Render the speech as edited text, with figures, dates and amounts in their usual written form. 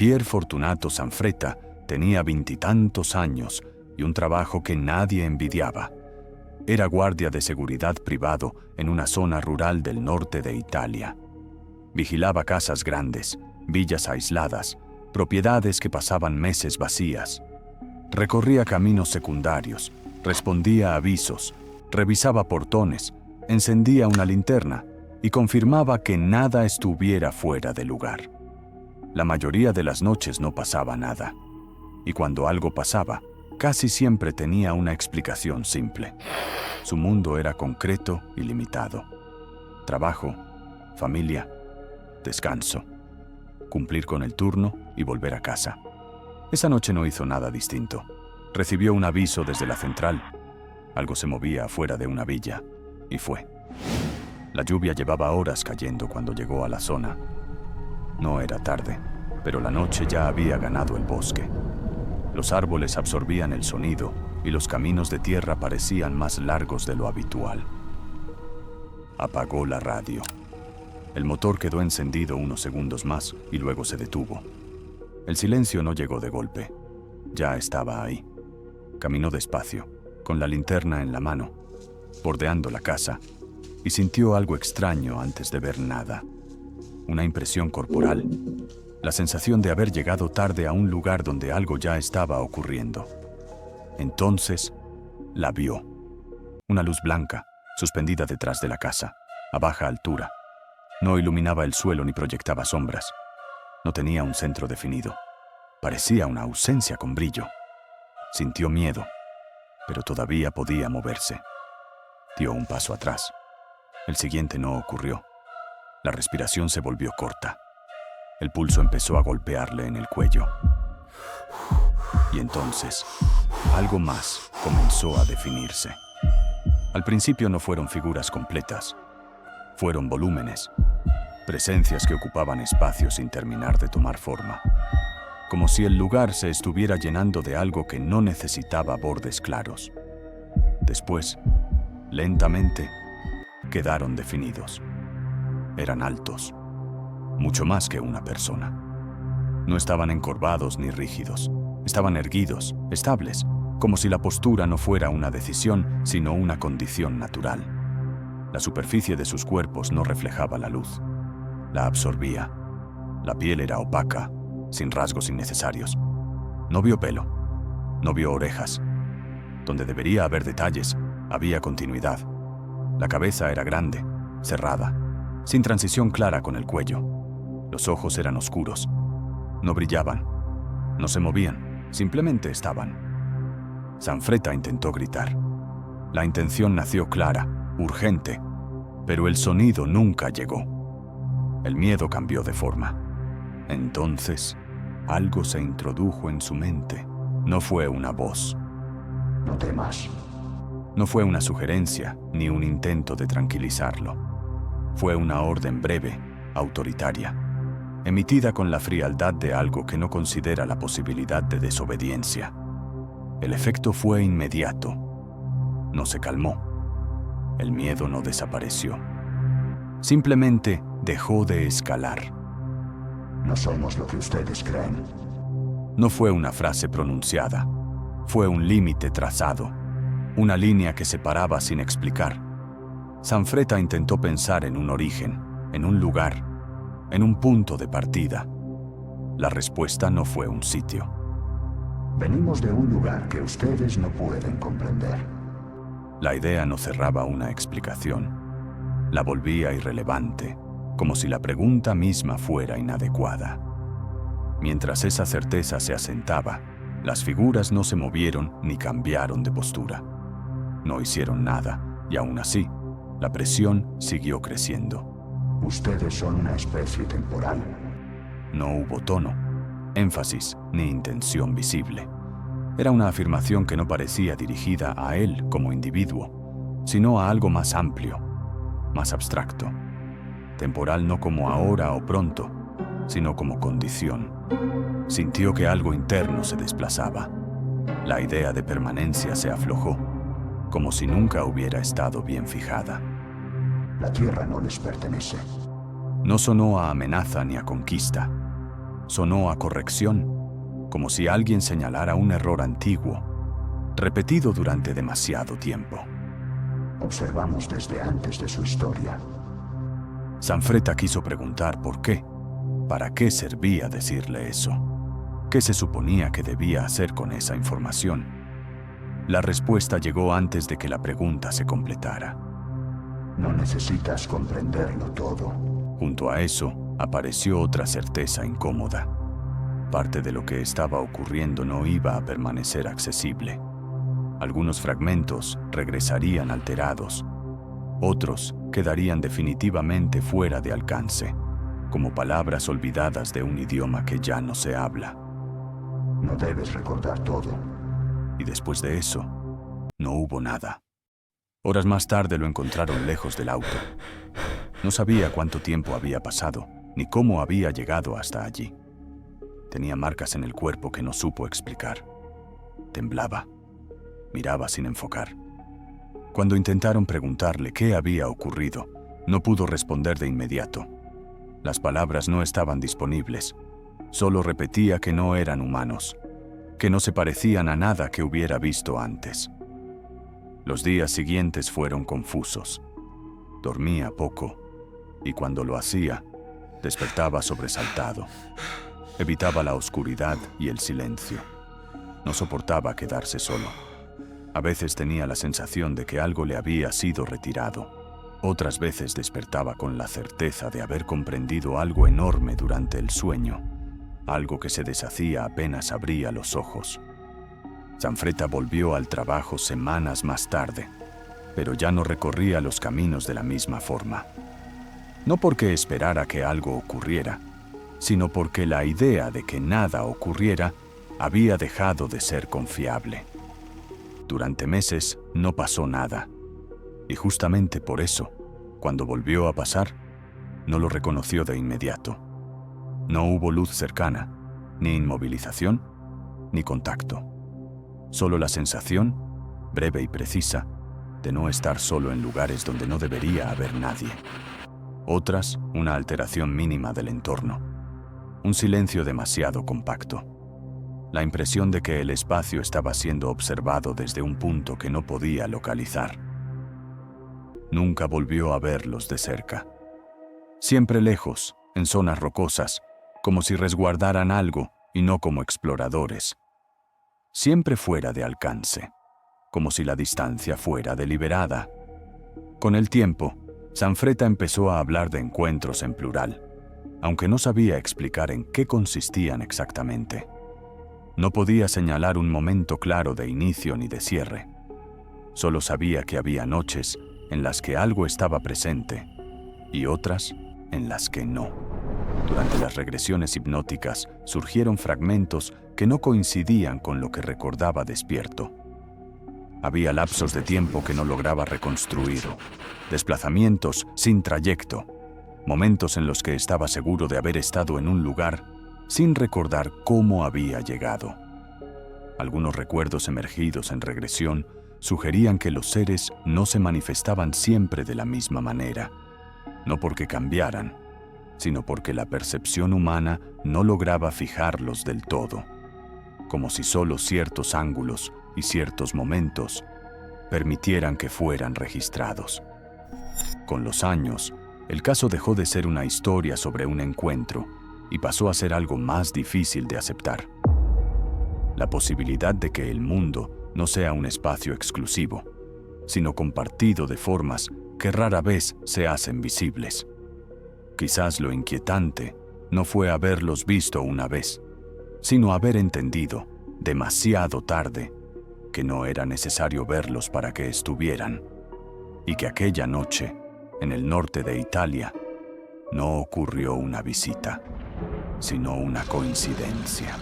Pier Fortunato Sanfretta tenía 20 y tantos años y un trabajo que nadie envidiaba. Era guardia de seguridad privado en una zona rural del norte de Italia. Vigilaba casas grandes, villas aisladas, propiedades que pasaban meses vacías. Recorría caminos secundarios, respondía a avisos, revisaba portones, encendía una linterna y confirmaba que nada estuviera fuera de lugar. La mayoría de las noches no pasaba nada, y cuando algo pasaba, casi siempre tenía una explicación simple. Su mundo era concreto y limitado. Trabajo, familia, descanso, cumplir con el turno y volver a casa. Esa noche no hizo nada distinto. Recibió un aviso desde la central. Algo se movía afuera de una villa, y fue. La lluvia llevaba horas cayendo cuando llegó a la zona. No era tarde, pero la noche ya había ganado el bosque. Los árboles absorbían el sonido y los caminos de tierra parecían más largos de lo habitual. Apagó la radio. El motor quedó encendido unos segundos más y luego se detuvo. El silencio no llegó de golpe. Ya estaba ahí. Caminó despacio, con la linterna en la mano, bordeando la casa, y sintió algo extraño antes de ver nada. Una impresión corporal, la sensación de haber llegado tarde a un lugar donde algo ya estaba ocurriendo. Entonces, la vio. Una luz blanca, suspendida detrás de la casa, a baja altura. No iluminaba el suelo ni proyectaba sombras. No tenía un centro definido. Parecía una ausencia con brillo. Sintió miedo, pero todavía podía moverse. Dio un paso atrás. El siguiente no ocurrió. La respiración se volvió corta. El pulso empezó a golpearle en el cuello. Y entonces, algo más comenzó a definirse. Al principio no fueron figuras completas. Fueron volúmenes, presencias que ocupaban espacio sin terminar de tomar forma. Como si el lugar se estuviera llenando de algo que no necesitaba bordes claros. Después, lentamente, quedaron definidos. Eran altos, mucho más que una persona. No estaban encorvados ni rígidos, estaban erguidos, estables, como si la postura no fuera una decisión, sino una condición natural. La superficie de sus cuerpos no reflejaba la luz, la absorbía. La piel era opaca, sin rasgos innecesarios. No vio pelo, no vio orejas. Donde debería haber detalles, había continuidad. La cabeza era grande, cerrada, sin transición clara con el cuello. Los ojos eran oscuros. No brillaban, no se movían, simplemente estaban. Sanfretta intentó gritar. La intención nació clara, urgente, pero el sonido nunca llegó. El miedo cambió de forma. Entonces, algo se introdujo en su mente. No fue una voz. No temas. No fue una sugerencia ni un intento de tranquilizarlo. Fue una orden breve, autoritaria, emitida con la frialdad de algo que no considera la posibilidad de desobediencia. El efecto fue inmediato. No se calmó. El miedo no desapareció. Simplemente dejó de escalar. No somos lo que ustedes creen. No fue una frase pronunciada. Fue un límite trazado. Una línea que separaba sin explicar. Sanfretta intentó pensar en un origen, en un lugar, en un punto de partida. La respuesta no fue un sitio. Venimos de un lugar que ustedes no pueden comprender. La idea no cerraba una explicación. La volvía irrelevante, como si la pregunta misma fuera inadecuada. Mientras esa certeza se asentaba, las figuras no se movieron ni cambiaron de postura. No hicieron nada, y aún así, la presión siguió creciendo. Ustedes son una especie temporal. No hubo tono, énfasis ni intención visible. Era una afirmación que no parecía dirigida a él como individuo, sino a algo más amplio, más abstracto. Temporal no como ahora o pronto, sino como condición. Sintió que algo interno se desplazaba. La idea de permanencia se aflojó, como si nunca hubiera estado bien fijada. La tierra no les pertenece. No sonó a amenaza ni a conquista. sonó a corrección, como si alguien señalara un error antiguo, repetido durante demasiado tiempo. Observamos desde antes de su historia. Zanfretta quiso preguntar por qué. ¿Para qué servía decirle eso? ¿Qué se suponía que debía hacer con esa información? La respuesta llegó antes de que la pregunta se completara. No necesitas comprenderlo todo. Junto a eso, apareció otra certeza incómoda. Parte de lo que estaba ocurriendo no iba a permanecer accesible. Algunos fragmentos regresarían alterados. Otros quedarían definitivamente fuera de alcance, como palabras olvidadas de un idioma que ya no se habla. No debes recordar todo. Y después de eso, no hubo nada. Horas más tarde lo encontraron lejos del auto. No sabía cuánto tiempo había pasado, ni cómo había llegado hasta allí. Tenía marcas en el cuerpo que no supo explicar. Temblaba. Miraba sin enfocar. Cuando intentaron preguntarle qué había ocurrido, no pudo responder de inmediato. Las palabras no estaban disponibles. Solo repetía que no eran humanos, que no se parecían a nada que hubiera visto antes. Los días siguientes fueron confusos. Dormía poco, y cuando lo hacía, despertaba sobresaltado. Evitaba la oscuridad y el silencio. No soportaba quedarse solo. A veces tenía la sensación de que algo le había sido retirado. Otras veces despertaba con la certeza de haber comprendido algo enorme durante el sueño, algo que se deshacía apenas abría los ojos. Zanfretta volvió al trabajo semanas más tarde, pero ya no recorría los caminos de la misma forma. No porque esperara que algo ocurriera, sino porque la idea de que nada ocurriera había dejado de ser confiable. Durante meses no pasó nada, y justamente por eso, cuando volvió a pasar, no lo reconoció de inmediato. No hubo luz cercana, ni inmovilización, ni contacto. Solo la sensación, breve y precisa, de no estar solo en lugares donde no debería haber nadie. Otras, una alteración mínima del entorno. Un silencio demasiado compacto. La impresión de que el espacio estaba siendo observado desde un punto que no podía localizar. Nunca volvió a verlos de cerca. Siempre lejos, en zonas rocosas, como si resguardaran algo y no como exploradores. Siempre fuera de alcance, como si la distancia fuera deliberada. Con el tiempo, Zanfretta empezó a hablar de encuentros en plural, aunque no sabía explicar en qué consistían exactamente. No podía señalar un momento claro de inicio ni de cierre. Solo sabía que había noches en las que algo estaba presente y otras en las que no. Durante las regresiones hipnóticas surgieron fragmentos que no coincidían con lo que recordaba despierto. Había lapsos de tiempo que no lograba reconstruir, desplazamientos sin trayecto, momentos en los que estaba seguro de haber estado en un lugar sin recordar cómo había llegado. Algunos recuerdos emergidos en regresión sugerían que los seres no se manifestaban siempre de la misma manera, no porque cambiaran, sino porque la percepción humana no lograba fijarlos del todo, como si solo ciertos ángulos y ciertos momentos permitieran que fueran registrados. Con los años, el caso dejó de ser una historia sobre un encuentro y pasó a ser algo más difícil de aceptar. La posibilidad de que el mundo no sea un espacio exclusivo, sino compartido de formas que rara vez se hacen visibles. Quizás lo inquietante no fue haberlos visto una vez, sino haber entendido, demasiado tarde, que no era necesario verlos para que estuvieran, y que aquella noche, en el norte de Italia, no ocurrió una visita, sino una coincidencia.